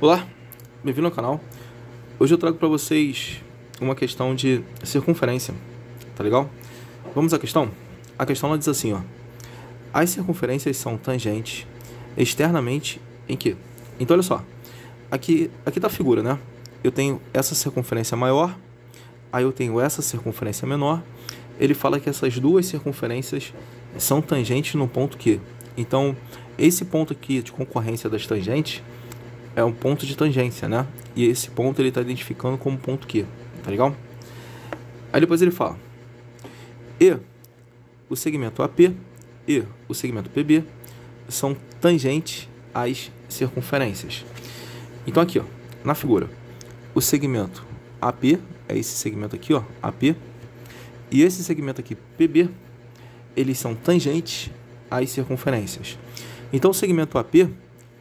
Olá, bem-vindo ao canal. Hoje eu trago para vocês uma questão de circunferência, tá legal? Vamos à questão? A questão ela diz assim, ó. As circunferências são tangentes externamente em quê? Então olha só, aqui tá a figura, né? Eu tenho essa circunferência maior, aí eu tenho essa circunferência menor. Ele fala que essas duas circunferências são tangentes no ponto Q. Então, esse ponto aqui de concorrência das tangentes é um ponto de tangência, né? E esse ponto ele está identificando como ponto Q, tá legal? Aí depois ele fala: e o segmento AP e o segmento PB são tangentes às circunferências. Então aqui, ó, na figura, o segmento AP é esse segmento aqui, ó, AP, e esse segmento aqui, PB, eles são tangentes às circunferências. Então o segmento AP,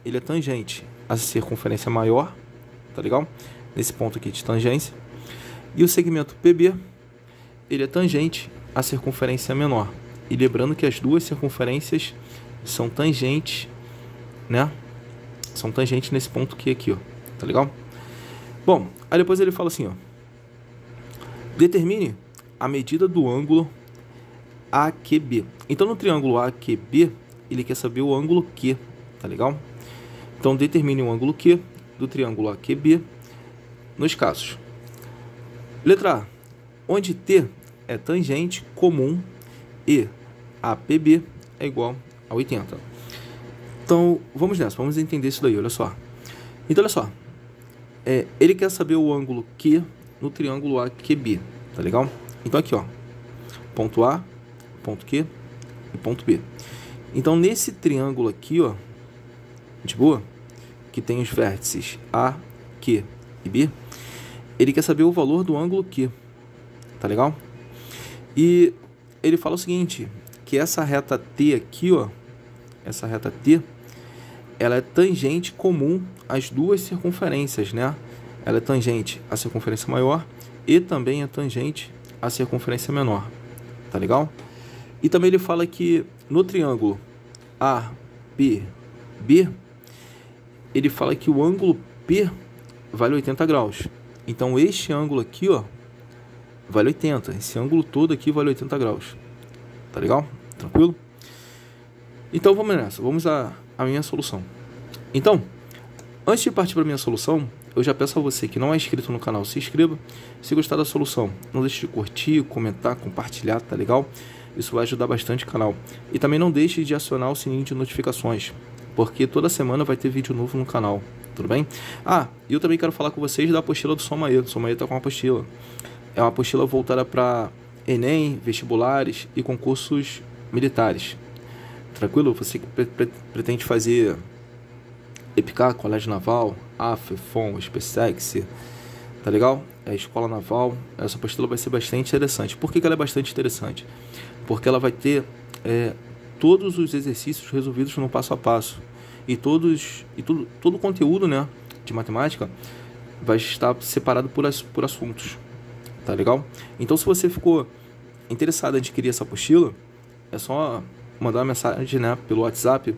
ele é tangente à circunferência maior, tá legal? Nesse ponto aqui de tangência. E o segmento PB, ele é tangente à circunferência menor. E lembrando que as duas circunferências são tangentes, né? São tangentes nesse ponto aqui, ó, tá legal? Bom, aí depois ele fala assim, ó. Determine a medida do ângulo AQB. Então no triângulo AQB, ele quer saber o ângulo Q, tá legal? Então determine o ângulo Q do triângulo AQB nos casos. Letra A, onde T é tangente comum e APB é igual a 80. Então vamos nessa, vamos entender isso daí, olha só. Então olha só, ele quer saber o ângulo Q no triângulo AQB, tá legal? Então aqui, ó, ponto A, ponto Q e ponto B. Então nesse triângulo aqui, ó, de boa, que tem os vértices A, Q e B, ele quer saber o valor do ângulo Q, tá legal? E ele fala o seguinte, que essa reta T aqui, ó, essa reta T, ela é tangente comum às duas circunferências, né? Ela é tangente à circunferência maior e também é tangente à circunferência menor, tá legal? E também ele fala que no triângulo ABB, ele fala que o ângulo P vale 80 graus. Então este ângulo aqui, ó, vale 80. Esse ângulo todo aqui vale 80 graus. Tá legal? Tranquilo? Então vamos nessa. Vamos à minha solução. Então, antes de partir para a minha solução, eu já peço a você que não é inscrito no canal, se inscreva. Se gostar da solução, não deixe de curtir, comentar, compartilhar, tá legal? Isso vai ajudar bastante o canal. E também não deixe de acionar o sininho de notificações, porque toda semana vai ter vídeo novo no canal, tudo bem? Ah, e eu também quero falar com vocês da apostila do Somaê. O Somaê tá com uma apostila. É uma apostila voltada para Enem, vestibulares e concursos militares. Tranquilo? Você que pretende fazer EPICAR, Colégio Naval, AF, FON, SpaceX, tá legal? É Escola Naval. Essa apostila vai ser bastante interessante. Por que ela é bastante interessante? Porque ela vai ter todos os exercícios resolvidos no passo a passo. E todo o conteúdo, né, de matemática vai estar separado por assuntos. Tá legal? Então, se você ficou interessado em adquirir essa apostila, é só mandar uma mensagem, né, pelo WhatsApp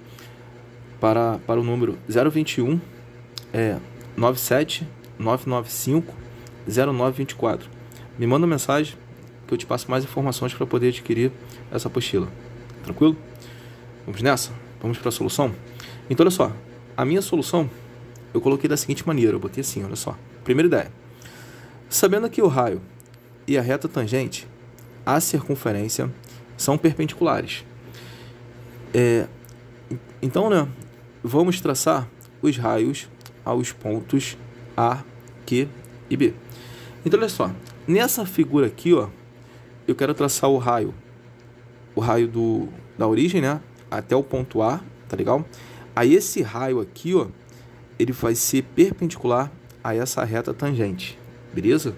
para o número 021 97 995 0924. Me manda uma mensagem que eu te passo mais informações para poder adquirir essa apostila. Tranquilo? Vamos nessa? Vamos para a solução? Então, olha só. A minha solução eu coloquei da seguinte maneira. Eu botei assim, olha só. Primeira ideia. Sabendo que o raio e a reta tangente à circunferência são perpendiculares. Então, né, vamos traçar os raios aos pontos A, Q e B. Então, olha só. Nessa figura aqui, ó, eu quero traçar o raio da origem, né, até o ponto A, tá legal? Aí esse raio aqui, ó, ele vai ser perpendicular a essa reta tangente, beleza?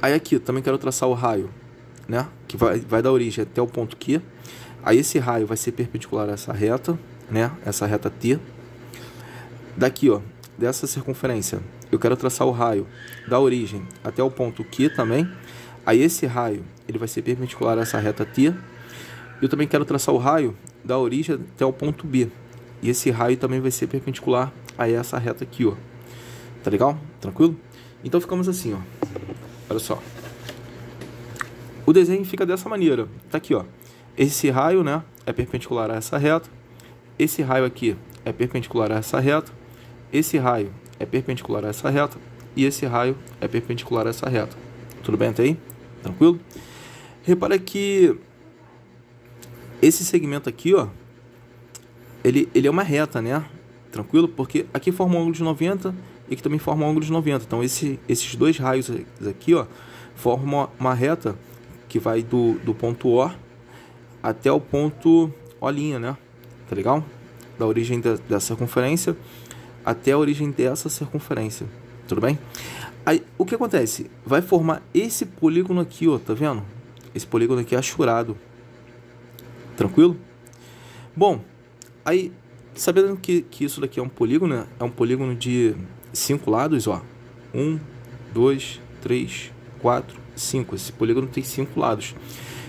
Aí aqui eu também quero traçar o raio, né, que vai da origem até o ponto Q. Aí esse raio vai ser perpendicular a essa reta, né, essa reta T. Daqui, ó, dessa circunferência, eu quero traçar o raio da origem até o ponto Q também. Aí esse raio, ele vai ser perpendicular a essa reta T. Eu também quero traçar o raio da origem até o ponto B. E esse raio também vai ser perpendicular a essa reta aqui, ó. Tá legal? Tranquilo? Então ficamos assim, ó. Olha só. O desenho fica dessa maneira. Tá aqui, ó. Esse raio, né, é perpendicular a essa reta. Esse raio aqui é perpendicular a essa reta. Esse raio é perpendicular a essa reta. E esse raio é perpendicular a essa reta. Tudo bem até aí? Tranquilo? Repara que esse segmento aqui, ó, ele é uma reta, né? Tranquilo? Porque aqui forma um ângulo de 90 e aqui também forma um ângulo de 90. Então esses dois raios aqui, ó, formam uma reta que vai do ponto O até o ponto O', né? Tá legal? Da origem da circunferência até a origem dessa circunferência. Tudo bem? Aí, o que acontece? Vai formar esse polígono aqui, ó, tá vendo? Esse polígono aqui achurado. Tranquilo? Bom, aí, sabendo que isso daqui é um polígono, né? É um polígono de 5 lados, ó. 1, 2, 3, 4, 5. Esse polígono tem 5 lados.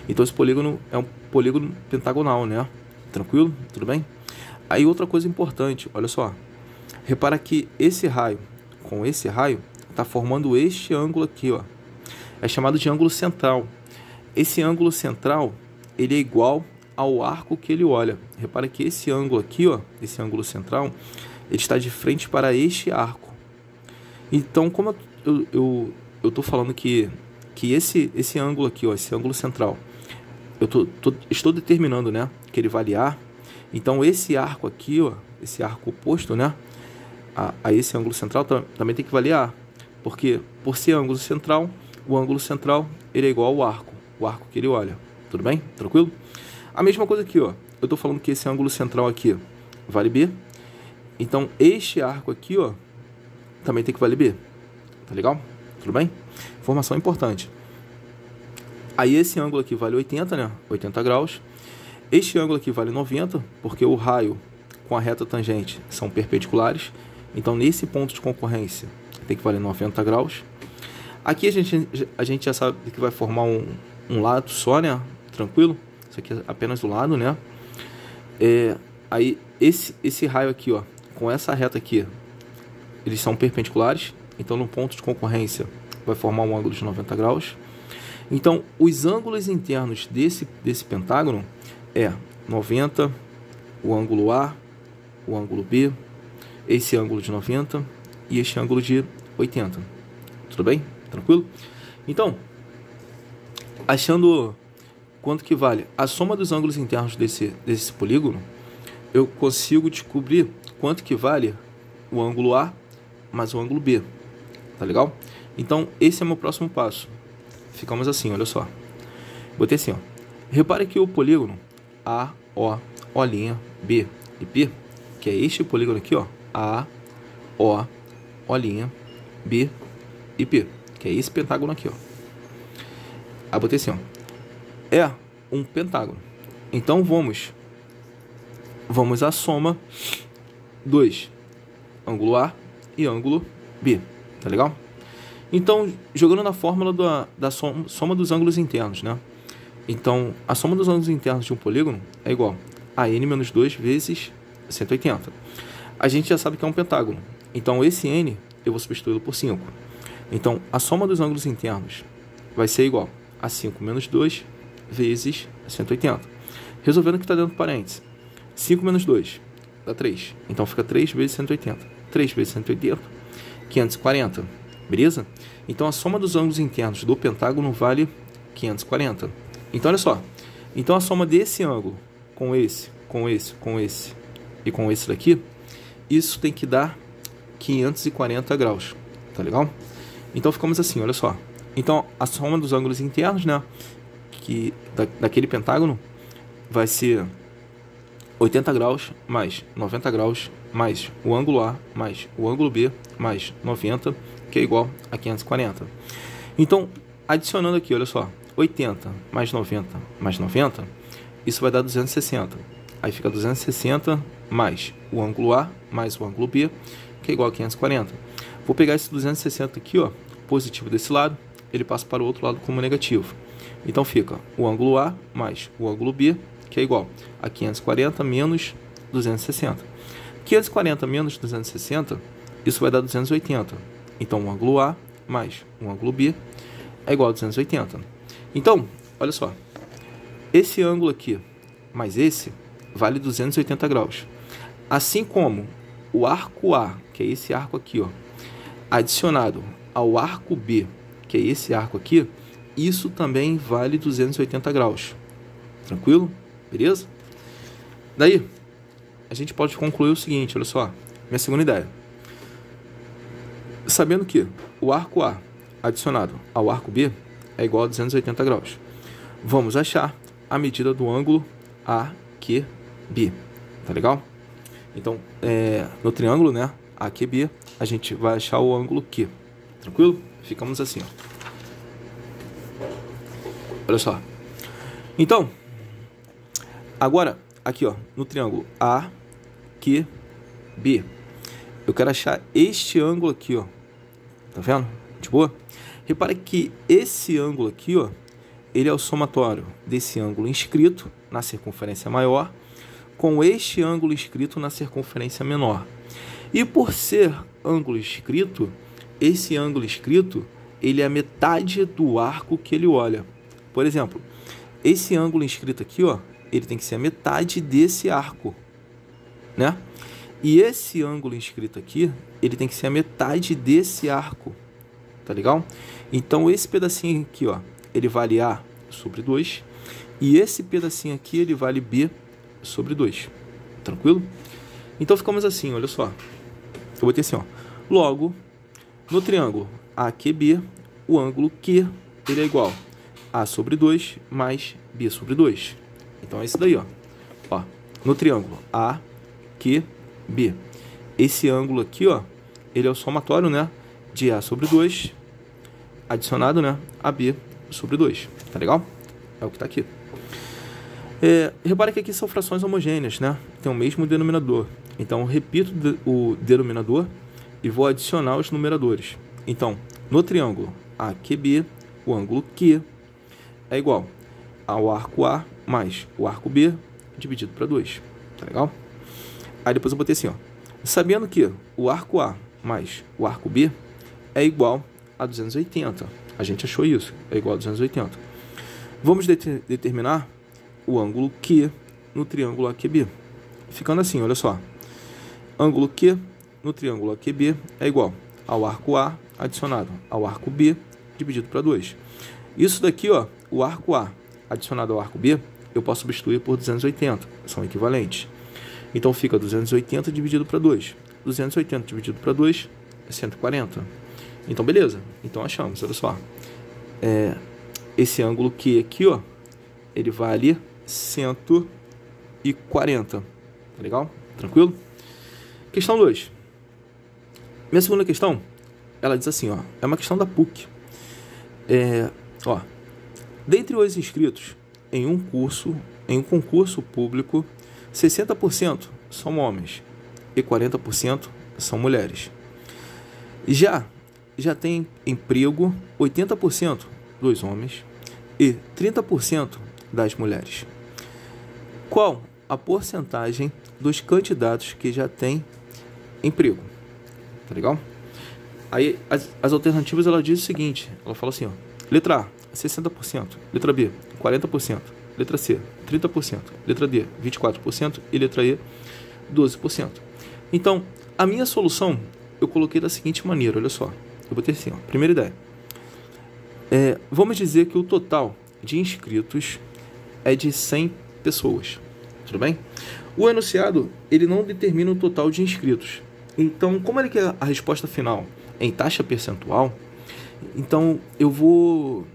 Então, esse polígono é um polígono pentagonal, né? Tranquilo? Tudo bem? Aí, outra coisa importante, olha só. Repara que esse raio com esse raio está formando este ângulo aqui, ó. É chamado de ângulo central. Esse ângulo central, ele é igual ao arco que ele olha. Repara que esse ângulo aqui, ó, esse ângulo central, ele está de frente para este arco. Então, como eu tô falando que esse ângulo aqui, ó, esse ângulo central, estou determinando, né, que ele vale A. Então, esse arco aqui, ó, esse arco oposto, né, a esse ângulo central também tem que valer A. Porque, por ser ângulo central, o ângulo central ele é igual ao arco. O arco que ele olha. Tudo bem? Tranquilo? A mesma coisa aqui, ó. Eu estou falando que esse ângulo central aqui vale B. Então, este arco aqui, ó, também tem que valer B. Tá legal? Tudo bem? Informação importante. Aí, esse ângulo aqui vale 80, né? 80 graus. Este ângulo aqui vale 90, porque o raio com a reta tangente são perpendiculares. Então, nesse ponto de concorrência, tem que valer 90 graus. Aqui a gente já sabe que vai formar um lado só, né? Tranquilo? Isso aqui é apenas do lado, né? Aí, esse raio aqui, ó, com essa reta aqui, eles são perpendiculares. Então, no ponto de concorrência, vai formar um ângulo de 90 graus. Então, os ângulos internos desse pentágono é 90, o ângulo A, o ângulo B, esse ângulo de 90 e este ângulo de 80. Tudo bem? Tranquilo? Então, achando quanto que vale a soma dos ângulos internos desse polígono, eu consigo descobrir quanto que vale o ângulo A mais o ângulo B. Tá legal? Então, esse é o meu próximo passo. Ficamos assim, olha só. Botei assim, ó. Repare que o polígono A, O, O', B e P, que é este polígono aqui, ó, A, O, O', B e P, que é esse pentágono aqui, ó. Aí botei assim, ó. É um pentágono. Então vamos à soma dos ângulo A e ângulo B, tá legal? Então, jogando na fórmula da soma dos ângulos internos, né? Então, a soma dos ângulos internos de um polígono é igual a n menos 2 vezes 180. A gente já sabe que é um pentágono. Então, esse n eu vou substituí-lo por 5. Então, a soma dos ângulos internos vai ser igual a 5 menos 2 vezes 180. Resolvendo o que está dentro do parênteses. 5 menos 2 dá 3. Então, fica 3 vezes 180. 3 vezes 180, 540. Beleza? Então, a soma dos ângulos internos do pentágono vale 540. Então, olha só. Então, a soma desse ângulo com esse, com esse, com esse e com esse daqui, isso tem que dar 540 graus. Tá legal? Então, ficamos assim, olha só. Então, a soma dos ângulos internos, né, daquele pentágono vai ser 80 graus mais 90 graus mais o ângulo A mais o ângulo B mais 90, que é igual a 540. Então, adicionando aqui, olha só, 80 mais 90 mais 90, isso vai dar 260. Aí fica 260 mais o ângulo A mais o ângulo B, que é igual a 540. Vou pegar esse 260 aqui, ó, positivo desse lado, ele passa para o outro lado como negativo. Então fica o ângulo A mais o ângulo B, que é igual a 540 menos 260. 540 menos 260, isso vai dar 280. Então, um ângulo A mais um ângulo B é igual a 280. Então, olha só. Esse ângulo aqui mais esse vale 280 graus. Assim como o arco A, que é esse arco aqui, ó, adicionado ao arco B, que é esse arco aqui, isso também vale 280 graus. Tranquilo? Beleza? Daí, a gente pode concluir o seguinte, olha só, minha segunda ideia. Sabendo que o arco A adicionado ao arco B é igual a 280 graus, vamos achar a medida do ângulo AQB. Tá legal? Então, no triângulo, né, AQB, a gente vai achar o ângulo Q. Tranquilo? Ficamos assim, ó. Olha só. Então, agora, aqui, ó, no triângulo AQB, eu quero achar este ângulo aqui, ó. Tá vendo? De boa? Repare que esse ângulo aqui, ó, ele é o somatório desse ângulo inscrito na circunferência maior com este ângulo inscrito na circunferência menor. E por ser ângulo inscrito, esse ângulo inscrito, ele é a metade do arco que ele olha. Por exemplo, esse ângulo inscrito aqui, ó, ele tem que ser a metade desse arco, né? E esse ângulo inscrito aqui, ele tem que ser a metade desse arco, tá legal? Então, esse pedacinho aqui, ó, ele vale A sobre 2. E esse pedacinho aqui, ele vale B sobre 2. Tranquilo? Então, ficamos assim, olha só. Eu botei assim, ó. Logo, no triângulo AQB, o ângulo Q, ele é igual a A sobre 2 mais B sobre 2. Então, é isso daí, ó. Ó, no triângulo AQB, esse ângulo aqui, ó, ele é o somatório, né, de A sobre 2 adicionado, né, a B sobre 2. Tá legal? É o que tá aqui. Repare que aqui são frações homogêneas, né? Tem o mesmo denominador. Então, eu repito o denominador e vou adicionar os numeradores. Então, no triângulo AQB, o ângulo Q é igual ao arco A mais o arco B dividido para 2. Tá legal? Aí depois eu botei assim, ó. Sabendo que o arco A mais o arco B é igual a 280. A gente achou isso. É igual a 280. Vamos determinar o ângulo Q no triângulo AQB. Ficando assim, olha só. Ângulo Q no triângulo AQB é igual ao arco A adicionado ao arco B dividido para 2. Isso daqui, ó, o arco A adicionado ao arco B, eu posso substituir por 280. São equivalentes. Então, fica 280 dividido para 2. 280 dividido para 2 é 140. Então, beleza. Então, achamos, olha só. Esse ângulo Q aqui, ó, ele vale 140. Tá legal? Tranquilo? Questão 2. Minha segunda questão, ela diz assim, ó, é uma questão da PUC. Ó, dentre os inscritos em um concurso público, 60% são homens e 40% são mulheres. Já tem emprego 80% dos homens e 30% das mulheres. Qual a porcentagem dos candidatos que já têm emprego? Tá legal? Aí as alternativas, ela diz o seguinte, ela fala assim, ó, letra A, 60%, letra B, 40%, letra C, 30%, letra D, 24% e letra E, 12%. Então, a minha solução eu coloquei da seguinte maneira, olha só. Eu botei assim, ó, primeira ideia. Vamos dizer que o total de inscritos é de 100 pessoas. Tudo bem? O enunciado, ele não determina o total de inscritos. Então, como ele quer a resposta final em taxa percentual, então eu vou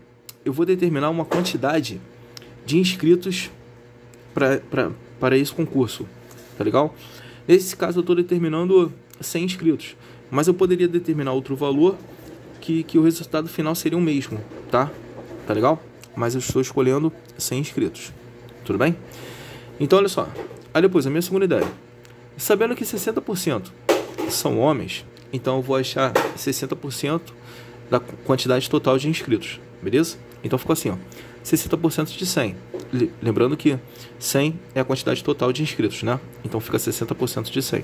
determinar uma quantidade de inscritos para esse concurso. Tá legal? Nesse caso, eu estou determinando 100 inscritos. Mas eu poderia determinar outro valor que o resultado final seria o mesmo, tá? Tá legal? Mas eu estou escolhendo 100 inscritos. Tudo bem? Então, olha só. Aí depois, a minha segunda ideia. Sabendo que 60% são homens, então eu vou achar 60% da quantidade total de inscritos. Beleza? Então ficou assim, ó. 60% de 100 lembrando que 100 é a quantidade total de inscritos, né? Então fica 60% de 100.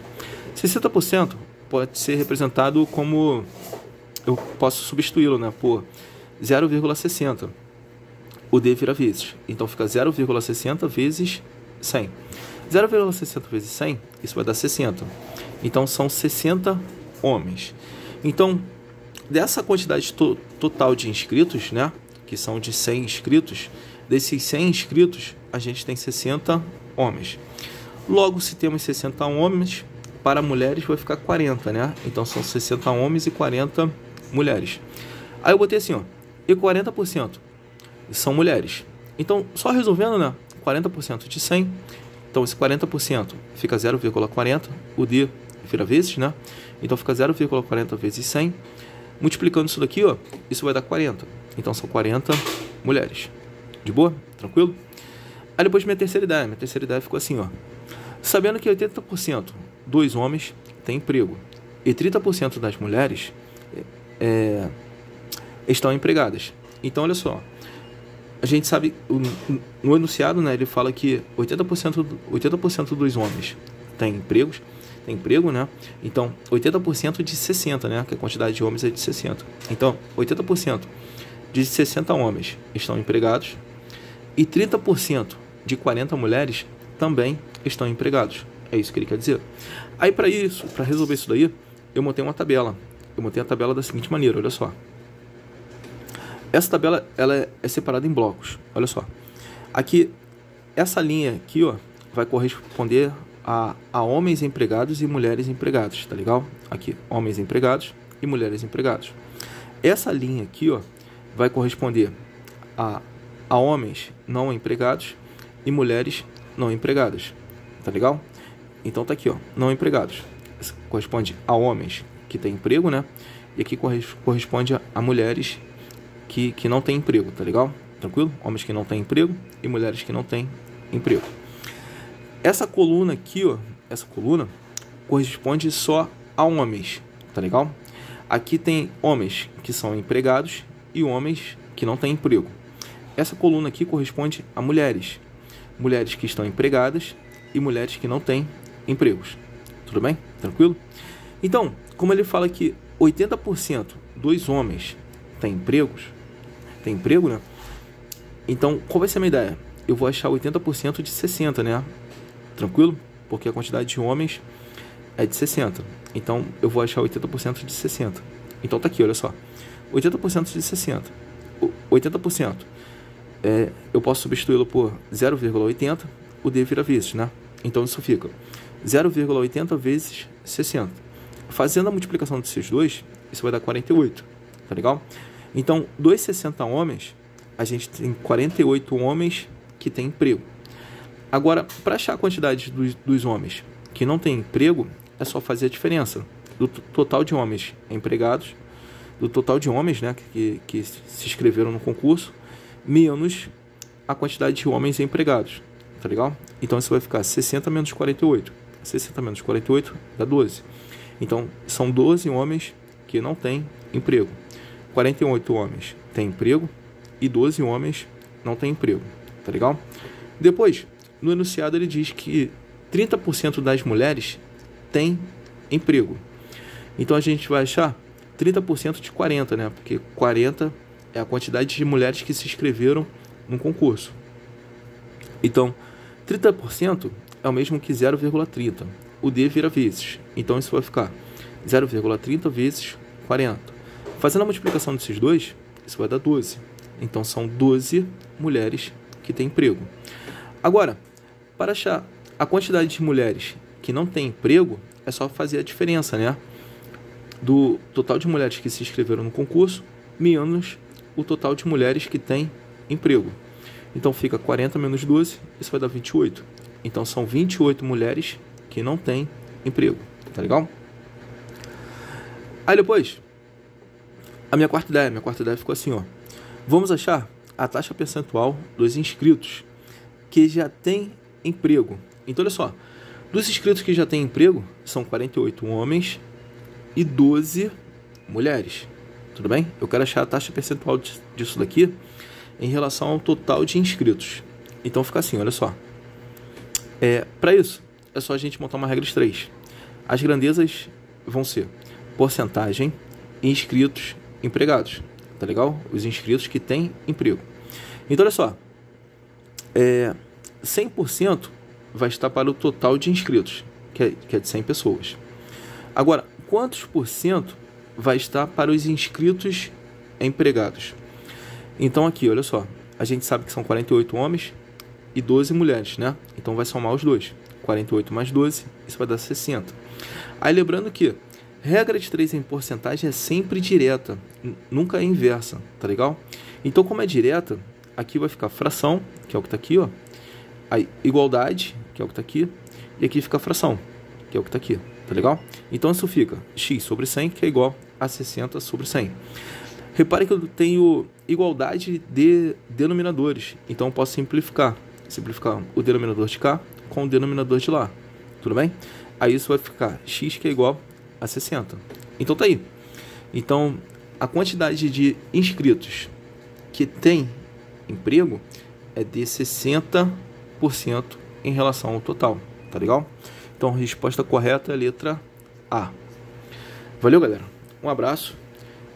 60% pode ser representado como... Eu posso substituí-lo, né, por 0,60. O D vira vezes. Então fica 0,60 vezes 100. 0,60 vezes 100, isso vai dar 60. Então são 60 homens. Então, dessa quantidade total de inscritos, né, que são de 100 inscritos, desses 100 inscritos, a gente tem 60 homens. Logo, se temos 60 homens, para mulheres vai ficar 40, né? Então são 60 homens e 40 mulheres. Aí eu botei assim, ó, e 40% são mulheres. Então, só resolvendo, né, 40% de 100, então esse 40% fica 0,40, o D vira vezes, né? Então fica 0,40 vezes 100. Multiplicando isso daqui, ó, isso vai dar 40. Então são 40 mulheres. De boa? Tranquilo? Aí depois minha terceira ideia ficou assim, ó. Sabendo que 80% dos homens têm emprego e 30% das mulheres estão empregadas. Então, olha só. A gente sabe, no enunciado, né, ele fala que 80% dos homens têm emprego, né? Então, 80% de 60, né? Que a quantidade de homens é de 60. Então, 80% de 60 homens estão empregados e 30% de 40 mulheres também estão empregados. É isso que ele quer dizer. Aí, para resolver isso daí, eu montei uma tabela. Eu montei a tabela da seguinte maneira, olha só. Essa tabela, ela é separada em blocos. Olha só. Aqui, essa linha aqui, ó, vai corresponder a homens empregados e mulheres empregadas, tá legal? Aqui, homens empregados e mulheres empregadas. Essa linha aqui, ó, vai corresponder a homens não empregados e mulheres não empregadas, tá legal? Então tá aqui, ó, não empregados. Corresponde a homens que têm emprego, né? E aqui corresponde a mulheres que não têm emprego, tá legal? Tranquilo? Homens que não têm emprego e mulheres que não têm emprego. Essa coluna aqui, ó, essa coluna corresponde só a homens, tá legal? Aqui tem homens que são empregados e homens que não têm emprego. Essa coluna aqui corresponde a mulheres. Mulheres que estão empregadas e mulheres que não têm empregos. Tudo bem? Tranquilo? Então, como ele fala que 80% dos homens têm emprego, né? Então, qual vai ser a minha ideia? Eu vou achar 80% de 60, né? Tranquilo? Porque a quantidade de homens é de 60. Então, eu vou achar 80% de 60. Então, tá aqui, olha só. 80% de 60. 80%. Eu posso substituí-lo por 0,80. O D vira vezes, né? Então, isso fica 0,80 vezes 60. Fazendo a multiplicação desses dois, isso vai dar 48. Tá legal? Então, dos 60 homens, a gente tem 48 homens que têm emprego. Agora, para achar a quantidade dos homens que não têm emprego, é só fazer a diferença do total de homens empregados, do total de homens, né, que se inscreveram no concurso, menos a quantidade de homens empregados. Tá legal? Então, isso vai ficar 60 menos 48. 60 menos 48 dá 12. Então, são 12 homens que não têm emprego. 48 homens têm emprego e 12 homens não têm emprego. Tá legal? Depois, no enunciado ele diz que 30% das mulheres têm emprego. Então, a gente vai achar 30% de 40, né? Porque 40 é a quantidade de mulheres que se inscreveram no concurso. Então, 30% é o mesmo que 0,30. O D vira vezes. Então, isso vai ficar 0,30 vezes 40. Fazendo a multiplicação desses dois, isso vai dar 12. Então, são 12 mulheres que têm emprego. Agora, para achar a quantidade de mulheres que não têm emprego, é só fazer a diferença, né? Do total de mulheres que se inscreveram no concurso, menos o total de mulheres que têm emprego. Então, fica 40 menos 12, isso vai dar 28. Então, são 28 mulheres que não têm emprego. Tá legal? Aí, depois, a minha quarta ideia ficou assim, ó. Vamos achar a taxa percentual dos inscritos que já têm emprego. Então, olha só. Dos inscritos que já têm emprego, são 48 homens e 12 mulheres. Tudo bem? Eu quero achar a taxa percentual disso daqui em relação ao total de inscritos. Então fica assim, olha só. Para isso, é só a gente montar uma regra de 3. As grandezas vão ser porcentagem, inscritos, empregados. Tá legal? Os inscritos que têm emprego. Então, olha só. 100% vai estar para o total de inscritos, que é de 100 pessoas. Agora, quantos por cento vai estar para os inscritos empregados? Então, aqui, olha só. A gente sabe que são 48 homens e 12 mulheres, né? Então, vai somar os dois. 48 mais 12, isso vai dar 60. Aí, lembrando que regra de 3 em porcentagem é sempre direta, nunca é inversa, tá legal? Então, como é direta, aqui vai ficar fração, que é o que está aqui, ó. Aí, igualdade, que é o que está aqui. E aqui fica fração, que é o que está aqui, tá legal? Então, isso fica x sobre 100, que é igual a 60 sobre 100. Repare que eu tenho igualdade de denominadores. Então, eu posso simplificar o denominador de cá com o denominador de lá. Tudo bem? Aí, isso vai ficar x, que é igual a 60. Então, tá aí. Então, a quantidade de inscritos que tem emprego é de 60% em relação ao total. Tá legal? Então, a resposta correta é a letra A. Valeu, galera. Um abraço.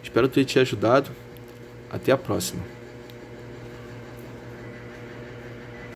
Espero ter te ajudado. Até a próxima.